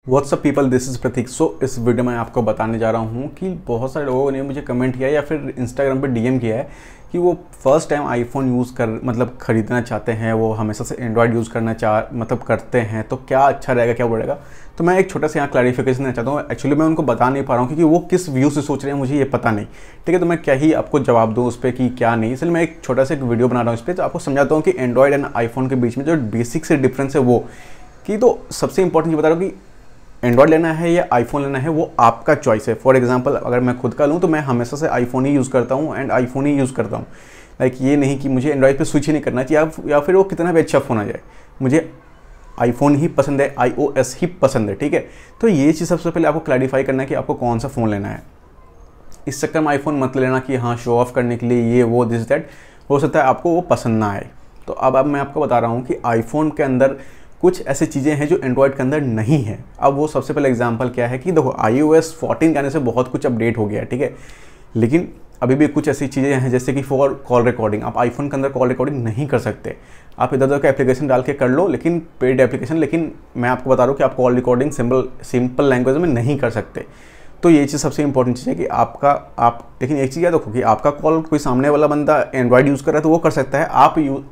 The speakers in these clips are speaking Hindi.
व्हाट्सअप पीपल, दिस इज़ प्रतीक। सो इस वीडियो में आपको बताने जा रहा हूँ कि बहुत सारे लोगों ने मुझे कमेंट किया या फिर इंस्टाग्राम पे डीएम किया है कि वो फर्स्ट टाइम आईफोन यूज़ ख़रीदना चाहते हैं, वो हमेशा से एंड्रॉयड यूज़ करना करते हैं, तो क्या अच्छा रहेगा, क्या बढ़ेगा। तो मैं एक छोटा सा यहाँ क्लैरिफिकेशन देना चाहता हूँ। एक्चुअली मैं उनको बता नहीं पा रहा हूँ क्योंकि वो किस व्यू से सोच रहे हैं मुझे ये पता नहीं, ठीक है। तो मैं क्या ही आपको जवाब दूँ उस पर कि क्या नहीं, इसलिए मैं एक छोटा सा एक वीडियो बना रहा हूँ इस पर, तो आपको समझाता हूँ कि एंड्रॉयड एंड आईफोन के बीच में जो बेसिक से डिफरेंस है वो कि तो सबसे इंपॉर्टेंट ये बता रहा हूँ कि एंड्रॉयड लेना है या आईफोन लेना है वो आपका चॉइस है। फॉर एग्जांपल अगर मैं खुद का लूँ तो मैं हमेशा से आईफोन ही यूज़ करता हूँ एंड आईफोन ही यूज़ करता हूँ। लाइक ये नहीं कि मुझे एंड्रॉयड पे स्विच ही नहीं करना चाहिए या फिर वो कितना भी अच्छा फ़ोन आ जाए, मुझे आईफोन ही पसंद है, iOS ही पसंद है, ठीक है। तो ये चीज़ सबसे पहले आपको क्लैरिफाई करना है कि आपको कौन सा फ़ोन लेना है। इस चक्कर में आईफोन मत लेना कि हाँ शो ऑफ करने के लिए ये वो दिस दैट, हो सकता है आपको वो पसंद ना आए। तो अब मैं आपको बता रहा हूँ कि आईफोन के अंदर कुछ ऐसी चीज़ें हैं जो एंड्रॉयड के अंदर नहीं है। अब वो सबसे पहले एग्जांपल क्या है कि देखो iOS 14 के आने से बहुत कुछ अपडेट हो गया है, ठीक है, लेकिन अभी भी कुछ ऐसी चीज़ें हैं जैसे कि फॉर कॉल रिकॉर्डिंग, आप आईफोन के अंदर कॉल रिकॉर्डिंग नहीं कर सकते। आप इधर उधर का एप्लीकेशन डाल के कर लो, लेकिन पेड एप्लीकेशन, लेकिन मैं आपको बता रहा हूँ कि आप कॉल रिकॉर्डिंग सिंपल लैंग्वेज में नहीं कर सकते। तो ये चीज़ सबसे इंपॉर्टेंट चीज़ है कि लेकिन एक चीज़ याद रखो कि आपका कॉल कोई सामने वाला बंदा एंड्रॉयड यूज़ कर रहा है तो वो कर सकता है,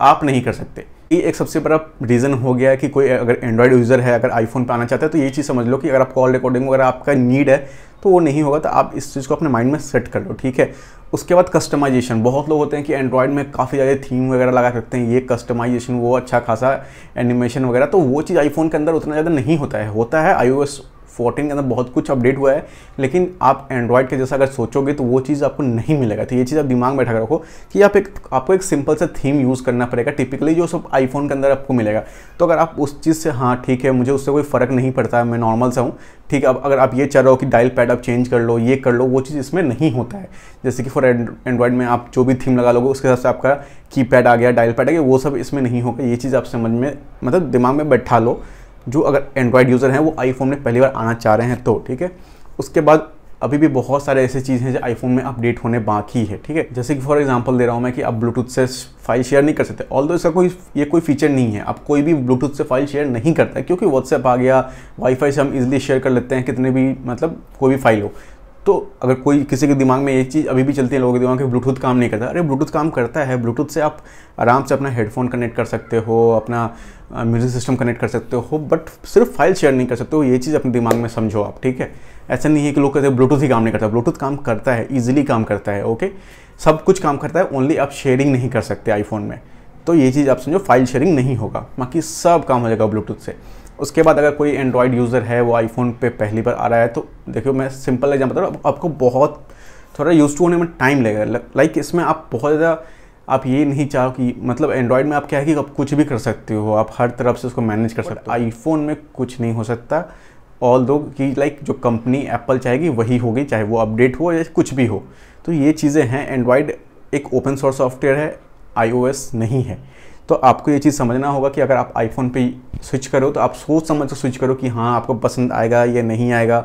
आप नहीं कर सकते। ये एक सबसे बड़ा रीज़न हो गया है कि कोई अगर एंड्रॉयड यूज़र है, अगर आईफोन पे आना चाहता है तो ये चीज़ समझ लो कि अगर आप कॉल रिकॉर्डिंग वगैरह आपका नीड है तो वो नहीं होगा। तो आप इस चीज़ को अपने माइंड में सेट कर लो, ठीक है। उसके बाद कस्टमाइजेशन, बहुत लोग होते हैं कि एंड्रॉयड में काफ़ी ज़्यादा थीम वगैरह लगा सकते हैं, ये कस्टमाइजेशन, वो अच्छा खासा एनिमेशन वगैरह, तो वो चीज़ आईफोन के अंदर उतना ज़्यादा नहीं होता है। iOS 14 के अंदर बहुत कुछ अपडेट हुआ है, लेकिन आप एंड्रॉयड के जैसा अगर सोचोगे तो वो चीज़ आपको नहीं मिलेगा। तो ये चीज़ आप दिमाग में बैठा कर रखो कि आपको एक सिंपल सा थीम यूज़ करना पड़ेगा, टिपिकली जो सब आईफोन के अंदर आपको मिलेगा। तो अगर आप उस चीज़ से हाँ ठीक है, मुझे उससे कोई फ़र्क नहीं पड़ता, मैं नॉर्मल सा हूँ, ठीक है। अब अगर आप ये चाह रहे हो कि डायल पैड आप चेंज कर लो, ये कर लो, वो चीज़ इसमें नहीं होता है। जैसे कि फॉर एंड्रॉयड में आप जो भी थीम लगा लोगे उसके हिसाब से आपका कीपैड आ गया, डायल पैड आ गया, वो सब इसमें नहीं होगा। ये चीज़ आप समझ में दिमाग में बैठा लो, जो अगर एंड्रॉयड यूज़र हैं वो आईफोन में पहली बार आना चाह रहे हैं तो, ठीक है। उसके बाद अभी भी बहुत सारे ऐसी चीज़ हैं जो आईफोन में अपडेट होने बाकी है, ठीक है। जैसे कि फॉर एग्जांपल दे रहा हूँ मैं कि आप ब्लूटूथ से फाइल शेयर नहीं कर सकते, ऑल्दो इसका कोई फीचर नहीं है। आप कोई भी ब्लूटूथ से फाइल शेयर नहीं करता है क्योंकि व्हाट्सएप आ गया, वाईफाई से हम इजीली शेयर कर लेते हैं कितने भी कोई भी फाइल हो। तो अगर किसी के दिमाग में ये चीज़ अभी भी चलती है लोगों के दिमाग में ब्लूटूथ काम नहीं करता, अरे ब्लूटूथ काम करता है। ब्लूटूथ से आप आराम से अपना हेडफोन कनेक्ट कर सकते हो, अपना म्यूज़िक सिस्टम कनेक्ट कर सकते हो, बट सिर्फ फाइल शेयर नहीं कर सकते हो। ये चीज़ अपने दिमाग में समझो आप, ठीक है। ऐसा नहीं है कि लोग कहते हैं ब्लूटूथ ही काम नहीं करता, ब्लूटूथ काम करता है, ईजिली काम करता है, ओके, सब कुछ काम करता है, ओनली आप शेयरिंग नहीं कर सकते आईफोन में। तो ये चीज़ आप समझो, फाइल शेयरिंग नहीं होगा, बाकी सब काम हो जाएगा ब्लूटूथ से। उसके बाद अगर कोई एंड्रॉयड यूज़र है वो आईफोन पे पहली बार आ रहा है तो देखियो, मैं सिंपल एग्जाम्पल बता रहा हूँ, आपको बहुत थोड़ा यूज टू होने में टाइम लगेगा। लाइक इसमें आप बहुत ज़्यादा आप ये नहीं चाहो कि एंड्रॉयड में आप क्या है कि आप कुछ भी कर सकते हो, आप हर तरफ से उसको मैनेज कर सकते हो। आईफोन में कुछ नहीं हो सकता, ऑल्दो कि जो कंपनी एप्पल चाहेगी वही होगी, चाहे वो अपडेट हो या कुछ भी हो। तो ये चीज़ें हैं, एंड्रॉयड एक ओपन सोर्स सॉफ्टवेयर है, iOS नहीं है। तो आपको ये चीज़ समझना होगा कि अगर आप आईफोन पे स्विच करो तो आप सोच समझ कर स्विच करो कि हाँ आपको पसंद आएगा या नहीं आएगा,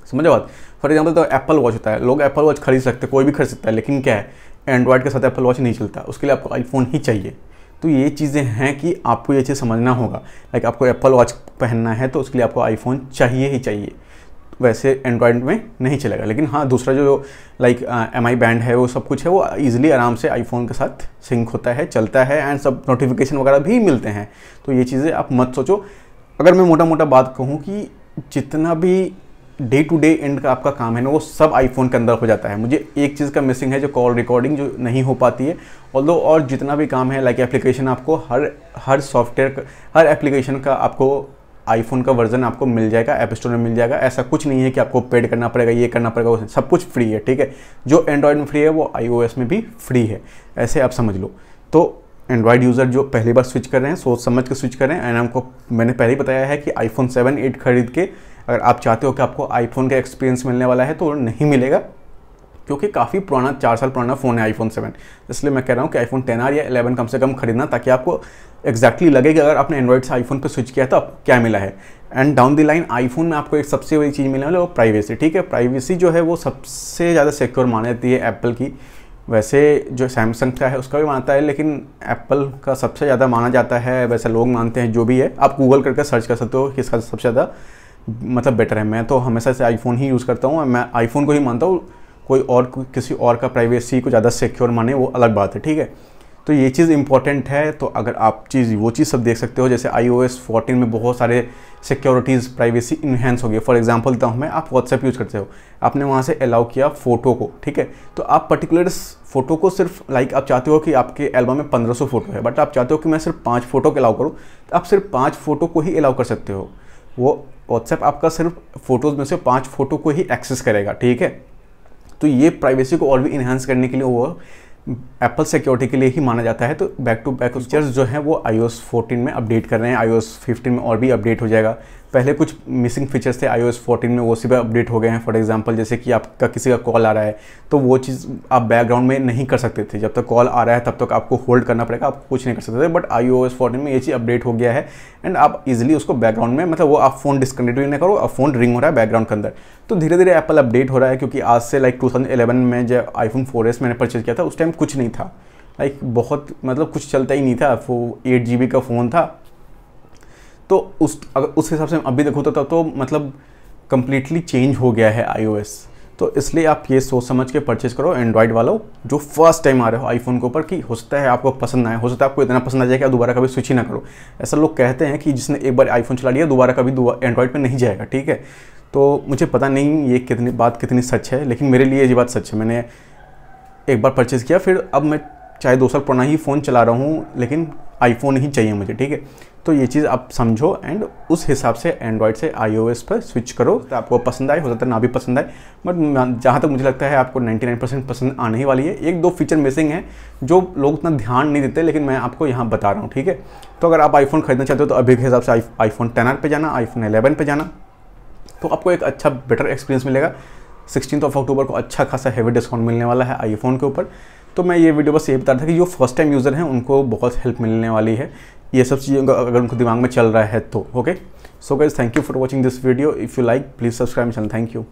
समझो बात। फॉर एग्जांपल तो एप्पल वॉच होता है, लोग एप्पल वॉच खरीद सकते हैं, कोई भी खरीद सकता है, लेकिन क्या है एंड्रॉयड के साथ एप्पल वॉच नहीं चलता, उसके लिए आपको आईफोन ही चाहिए। तो ये चीज़ें हैं कि आपको ये चीज़ समझना होगा। लाइक आपको एप्पल वॉच पहनना है तो उसके लिए आपको आईफोन चाहिए ही चाहिए, वैसे एंड्रॉयड में नहीं चलेगा। लेकिन हाँ दूसरा जो MI बैंड है वो सब कुछ है, वो ईजिली आराम से आईफोन के साथ सिंक होता है, चलता है, एंड सब नोटिफिकेशन वगैरह भी मिलते हैं। तो ये चीज़ें आप मत सोचो। अगर मैं मोटा मोटा बात कहूँ कि जितना भी डे टू डे एंड का आपका काम है ना वो सब आईफोन के अंदर हो जाता है। मुझे एक चीज़ का मिसिंग है, जो कॉल रिकॉर्डिंग जो नहीं हो पाती है, और जितना भी काम है लाइक एप्लीकेशन, आपको हर सॉफ्टवेयर हर एप्लीकेशन का आपको आईफोन का वर्जन आपको मिल जाएगा, ऐप स्टोर में मिल जाएगा। ऐसा कुछ नहीं है कि आपको पेड करना पड़ेगा, ये करना पड़ेगा, वो सब कुछ फ्री है, ठीक है। जो एंड्रॉयड में फ्री है वो iOS में भी फ्री है, ऐसे आप समझ लो। तो एंड्रॉयड यूज़र जो पहली बार स्विच कर रहे हैं सोच समझ के स्विच कर रहे हैं। एंड मैंने पहले ही बताया है कि आईफोन 7, 8 खरीद के अगर आप चाहते हो कि आपको आईफोन का एक्सपीरियंस मिलने वाला है तो नहीं मिलेगा, क्योंकि काफ़ी पुराना 4 साल पुराना फ़ोन है आईफोन 7। इसलिए मैं कह रहा हूँ कि आईफोन 10R या 11 कम से कम खरीदना, ताकि आपको एग्जैक्टली लगे कि अगर आपने एंड्रॉयड से आईफोन पे स्विच किया तो अब क्या मिला है। And down the line iPhone में आपको एक सबसे बड़ी चीज़ मिलने वाली है वो प्राइवेसी, ठीक है। प्राइवेसी जो है वो सबसे ज़्यादा सिक्योर मानी जाती है एप्पल की। वैसे जो सैमसंग का है उसका भी मानता है, लेकिन एप्पल का सबसे ज़्यादा माना जाता है, वैसे लोग मानते हैं, जो भी है। आप गूगल करके सर्च कर सकते हो किसका सबसे ज़्यादा मतलब बेटर है। मैं तो हमेशा से आईफोन ही यूज़ करता हूँ, मैं आईफोन को ही मानता हूँ। कोई और किसी और का प्राइवेसी को ज़्यादा सिक्योर माने वो अलग बात है, ठीक है। तो ये चीज़ इंपॉर्टेंट है। तो अगर आप वो चीज़ सब देख सकते हो, जैसे iOS 14 में बहुत सारे सिक्योरिटीज़ प्राइवेसी इन्हेंस हो गए। फॉर एग्जांपल देता हूँ मैं, आप व्हाट्सएप यूज़ करते हो, आपने वहाँ से अलाउ किया फ़ोटो को, ठीक है। तो आप पर्टिकुलर फ़ोटो को सिर्फ आप चाहते हो कि आपके एल्बम में 1500 फ़ोटो है, बट आप चाहते हो कि मैं सिर्फ 5 फ़ोटो को अलाउ करूँ, तो आप सिर्फ 5 फ़ोटो को ही अलाउ कर सकते हो। वो व्हाट्सएप आपका सिर्फ फ़ोटोज़ में से 5 फ़ोटो को ही एक्सेस करेगा, ठीक है। तो ये प्राइवेसी को और भी इन्हांस करने के लिए वो एप्पल सिक्योरिटी के लिए ही माना जाता है। तो बैक टू बैक फीचर्स जो हैं वो iOS 14 में अपडेट कर रहे हैं, iOS 15 में और भी अपडेट हो जाएगा। पहले कुछ मिसिंग फीचर्स थे iOS 14 में, वो सभी अपडेट हो गए हैं। फॉर एग्जांपल जैसे कि आपका किसी का कॉल आ रहा है तो वो चीज़ आप बैकग्राउंड में नहीं कर सकते थे, जब तक कॉल आ रहा है तब तक आपको होल्ड करना पड़ेगा, आप कुछ नहीं कर सकते थे। बट iOS 14 में ये चीज़ अपडेट हो गया है एंड आप इजीली उसको बैकग्राउंड में, मतलब वो आप फ़ोन डिस्कनेक्ट नहीं करो, आप फ़ोन रिंग हो रहा है बैकग्राउंड के अंदर। तो धीरे धीरे एप्पल अपडेट हो रहा है, क्योंकि आज से 2011 में जब iPhone 4S मैंने परचेज किया था उस टाइम कुछ नहीं था, बहुत मतलब कुछ चलता ही नहीं था, वो 8 GB का फ़ोन था। तो अगर उस हिसाब से अभी देखो तो मतलब कम्प्लीटली चेंज हो गया है iOS। तो इसलिए आप ये सोच समझ के परचेज करो एंड्रॉयड वालों जो फर्स्ट टाइम आ रहे हो आईफोन के ऊपर, कि हो सकता है आपको पसंद ना आए, हो सकता है आपको इतना पसंद आ जाए कि आप दोबारा कभी स्विच ही ना करो। ऐसा लोग कहते हैं कि जिसने एक बार आईफोन चला लिया दोबारा कभी एंड्रॉयड पे नहीं जाएगा, ठीक है। तो मुझे पता नहीं ये कितनी सच है, लेकिन मेरे लिए ये बात सच है। मैंने एक बार परचेज़ किया, फिर अब मैं चाहे 2 साल पुराना ही फ़ोन चला रहा हूँ, लेकिन आईफोन ही चाहिए मुझे, ठीक है। तो ये चीज़ आप समझो एंड उस हिसाब से एंड्रॉयड से iOS पर स्विच करो। तो आपको पसंद आए, हो सकता है ना भी पसंद आए, बट जहाँ तक मुझे लगता है आपको 99% पसंद आने ही वाली है। 1-2 फीचर मिसिंग है जो लोग उतना ध्यान नहीं देते, लेकिन मैं आपको यहाँ बता रहा हूँ, ठीक है। तो अगर आप आईफोन खरीदना चाहते हो तो अभी के हिसाब से iPhone XR पे जाना, iPhone 11 पे जाना, तो आपको एक अच्छा बेटर एक्सपीरियंस मिलेगा। 16 अक्टूबर को अच्छा खासा हेवी डिस्काउंट मिलने वाला है आईफोन के ऊपर। तो मैं ये वीडियो बस ये बता रहा था कि जो फर्स्ट टाइम यूज़र हैं उनको बहुत हेल्प मिलने वाली है, ये सब चीज़ें अगर उनको दिमाग में चल रहा है तो। Okay, so guys, thank you for watching this video. If you like please subscribe channel. Thank you.